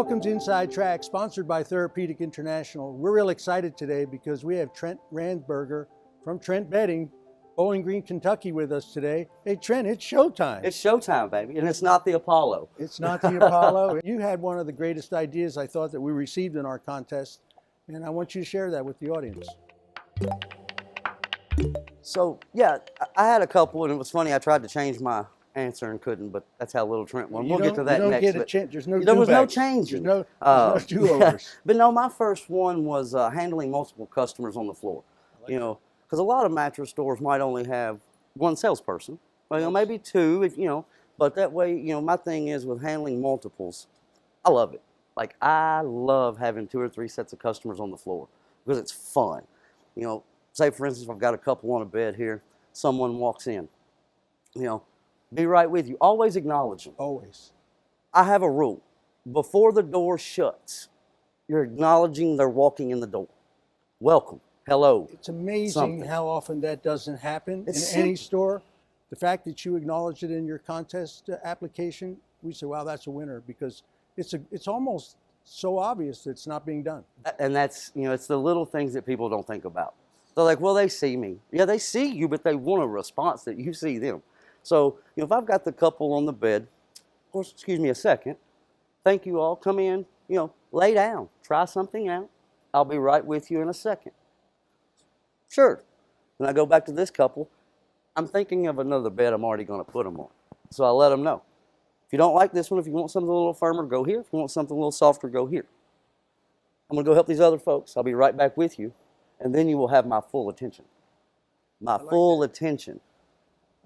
Welcome to Inside Track, sponsored by Therapeutic International. We're real excited today because we have Trent Ranburger from Trent Bedding, Bowling Green, Kentucky with us today. Hey Trent, it's showtime. It's showtime, baby, and it's not the Apollo. It's not the Apollo. You had one of the greatest ideas I thought that we received in our contest, and I want you to share that with the audience. So, yeah, I had a couple, and it was funny, I tried to change my answer and couldn't, but that's how little Trent won. We'll get to that you don't next. Get a chance. There's no there was no do-backs. changing. There's no do-overs. But no, my first one was handling multiple customers on the floor. You know, because a lot of mattress stores might only have one salesperson, well, you know, maybe two, if you know. But that way, you know, my thing is with handling multiples, I love it. Like I love having 2 or 3 sets of customers on the floor because it's fun. You know, say for instance, if I've got a couple on a bed here, someone walks in. You know, be right with you. Always acknowledge them. Always. I have a rule. Before the door shuts, you're acknowledging they're walking in the door. Welcome. Hello. It's amazing how often that doesn't happen in simple. any store. The fact that you acknowledge it in your contest application, we say, wow, that's a winner, because it's almost so obvious that it's not being done. And that's, you know, it's the little things that people don't think about. They're like, well, they see me. Yeah, they see you, but they want a response that you see them. So, you know, if I've got the couple on the bed, of course, excuse me a second, thank you all, come in, you know, lay down, try something out. I'll be right with you in a second. Sure. Then I go back to this couple, I'm thinking of another bed I'm already going to put them on. So I let them know. If you don't like this one, if you want something a little firmer, go here. If you want something a little softer, go here. I'm going to go help these other folks. I'll be right back with you. And then you will have my full attention. My full attention.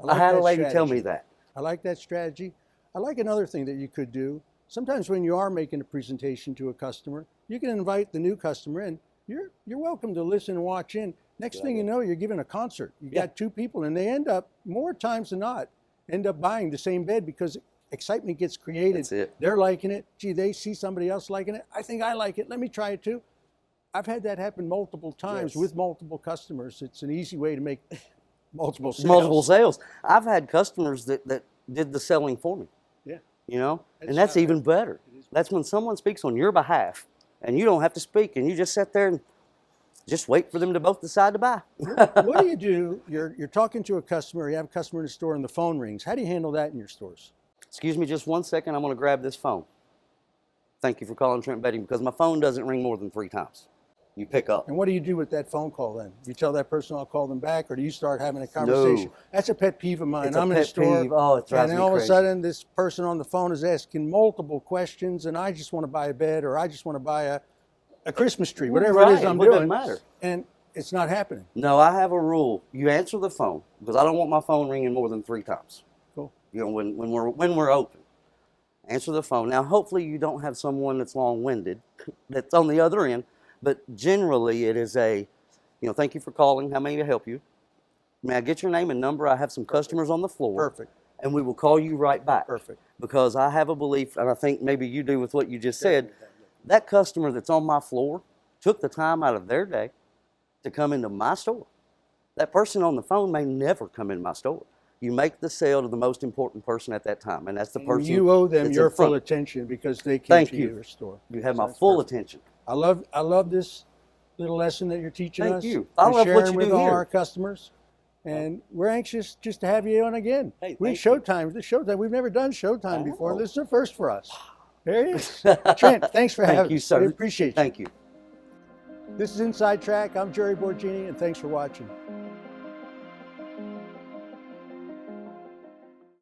I had a lady tell me that. I like that strategy. I like another thing that you could do. Sometimes when you are making a presentation to a customer, you can invite the new customer in. You're welcome to listen and watch in. Next thing you know, you're giving a concert. You got 2 people, and they end up, more times than not, end up buying the same bed because excitement gets created. That's it. They're liking it. Gee, they see somebody else liking it. I think I like it. Let me try it too. I've had that happen multiple times with multiple customers. It's an easy way to make multiple sales. Multiple sales. I've had customers that did the selling for me. Yeah. You know, and that's even better. That's when someone speaks on your behalf and you don't have to speak and you just sit there and just wait for them to both decide to buy. What do you do? You're talking to a customer, you have a customer in the store and the phone rings. How do you handle that in your stores? Excuse me just one second, I'm going to grab this phone. Thank you for calling Trent Bedding, because my phone doesn't ring more than 3 times. You pick up. And what do you do with that phone call then? You tell that person I'll call them back, or do you start having a conversation? No. That's a pet peeve of mine. I'm in a store, it drives me and then all crazy. of a sudden this person on the phone is asking multiple questions, and I just want to buy a bed, or I just want to buy a Christmas tree, whatever it is I'm doing. Doesn't matter. And it's not happening. No, I have a rule. You answer the phone, because I don't want my phone ringing more than 3 times. Cool. You know, when we're open. Answer the phone. Now, hopefully you don't have someone that's long-winded that's on the other end, but generally it is a, you know, thank you for calling. How may I help you? May I get your name and number? I have some customers on the floor. Perfect. And we will call you right back. Perfect. Because I have a belief, and I think maybe you do with what you just said, that customer that's on my floor took the time out of their day to come into my store. That person on the phone may never come in my store. You make the sale to the most important person at that time, and that's the person. You owe them your full attention because they came to your store. You have my full attention. I love this little lesson that you're teaching us. Thank you. I love what you do with all here. our customers, and we're anxious just to have you on again. Hey, Showtime. This Showtime. We've never done Showtime before. This is a first for us. There it is. Trent, thanks for having us. Thank you, sir. We appreciate you. Thank you. This is Inside Track. I'm Gerry Borreggine, and thanks for watching.